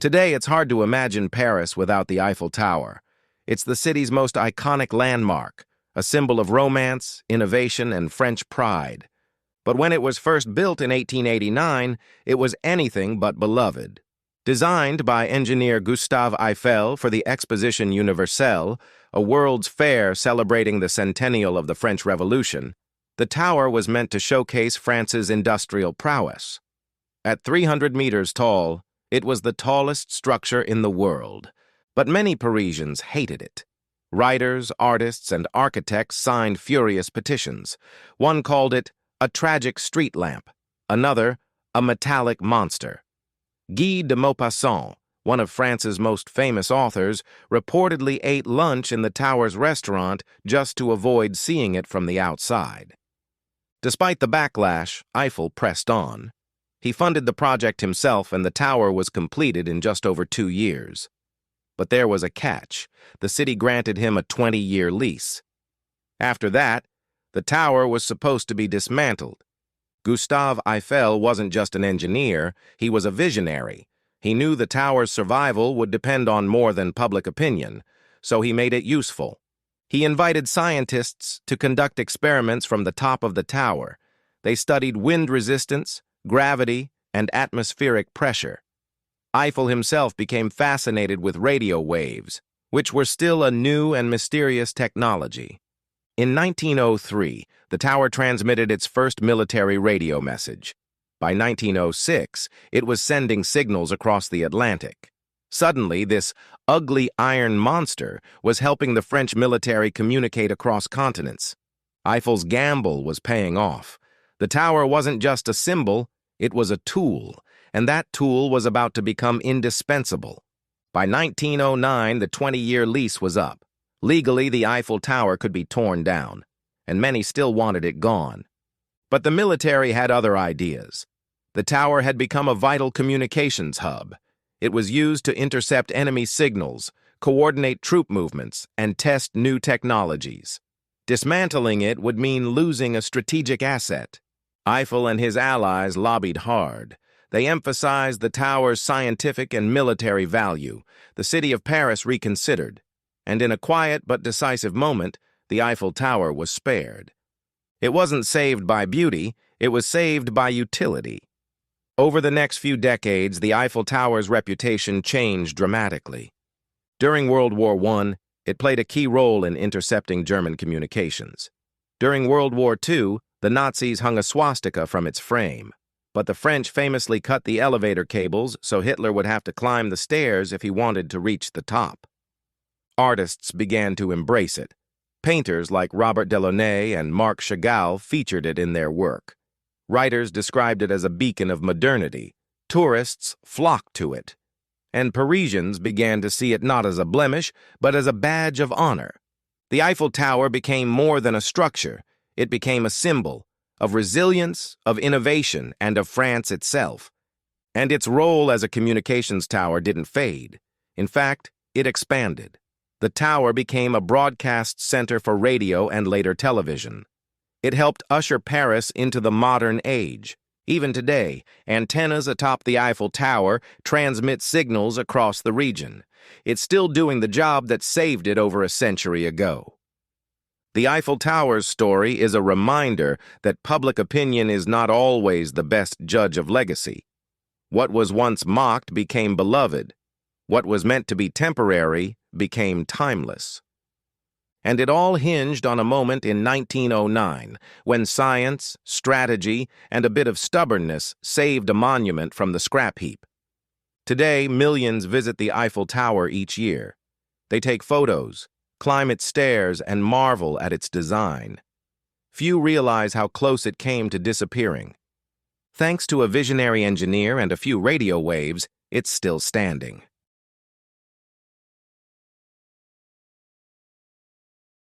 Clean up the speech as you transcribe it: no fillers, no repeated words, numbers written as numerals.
Today, it's hard to imagine Paris without the Eiffel Tower. It's the city's most iconic landmark, a symbol of romance, innovation, and French pride. But when it was first built in 1889, it was anything but beloved. Designed by engineer Gustave Eiffel for the Exposition Universelle, a world's fair celebrating the centennial of the French Revolution, the tower was meant to showcase France's industrial prowess. At 300 meters tall, it was the tallest structure in the world, but many Parisians hated it. Writers, artists, and architects signed furious petitions. One called it a tragic street lamp, another a metallic monster. Guy de Maupassant, one of France's most famous authors, reportedly ate lunch in the tower's restaurant just to avoid seeing it from the outside. Despite the backlash, Eiffel pressed on. He funded the project himself, and the tower was completed in just over 2 years. But there was a catch. The city granted him a 20-year lease. After that, the tower was supposed to be dismantled. Gustave Eiffel wasn't just an engineer, he was a visionary. He knew the tower's survival would depend on more than public opinion, so he made it useful. He invited scientists to conduct experiments from the top of the tower. They studied wind resistance, gravity, and atmospheric pressure. Eiffel himself became fascinated with radio waves, which were still a new and mysterious technology. In 1903, the tower transmitted its first military radio message. By 1906, it was sending signals across the Atlantic. Suddenly, this ugly iron monster was helping the French military communicate across continents. Eiffel's gamble was paying off. The tower wasn't just a symbol, it was a tool, and that tool was about to become indispensable. By 1909, the 20-year lease was up. Legally, the Eiffel Tower could be torn down, and many still wanted it gone. But the military had other ideas. The tower had become a vital communications hub. It was used to intercept enemy signals, coordinate troop movements, and test new technologies. Dismantling it would mean losing a strategic asset. Eiffel and his allies lobbied hard. They emphasized the tower's scientific and military value. The city of Paris reconsidered, and in a quiet but decisive moment, the Eiffel Tower was spared. It wasn't saved by beauty, it was saved by utility. Over the next few decades, the Eiffel Tower's reputation changed dramatically. During World War I, it played a key role in intercepting German communications. During World War II, the Nazis hung a swastika from its frame, but the French famously cut the elevator cables so Hitler would have to climb the stairs if he wanted to reach the top. Artists began to embrace it. Painters like Robert Delaunay and Marc Chagall featured it in their work. Writers described it as a beacon of modernity. Tourists flocked to it. And Parisians began to see it not as a blemish, but as a badge of honor. The Eiffel Tower became more than a structure. It became a symbol of resilience, of innovation, and of France itself. And its role as a communications tower didn't fade. In fact, it expanded. The tower became a broadcast center for radio and later television. It helped usher Paris into the modern age. Even today, antennas atop the Eiffel Tower transmit signals across the region. It's still doing the job that saved it over a century ago. The Eiffel Tower's story is a reminder that public opinion is not always the best judge of legacy. What was once mocked became beloved. What was meant to be temporary became timeless. And it all hinged on a moment in 1909, when science, strategy, and a bit of stubbornness saved a monument from the scrap heap. Today, millions visit the Eiffel Tower each year. They take photos, climb its stairs, and marvel at its design. Few realize how close it came to disappearing. Thanks to a visionary engineer and a few radio waves, it's still standing.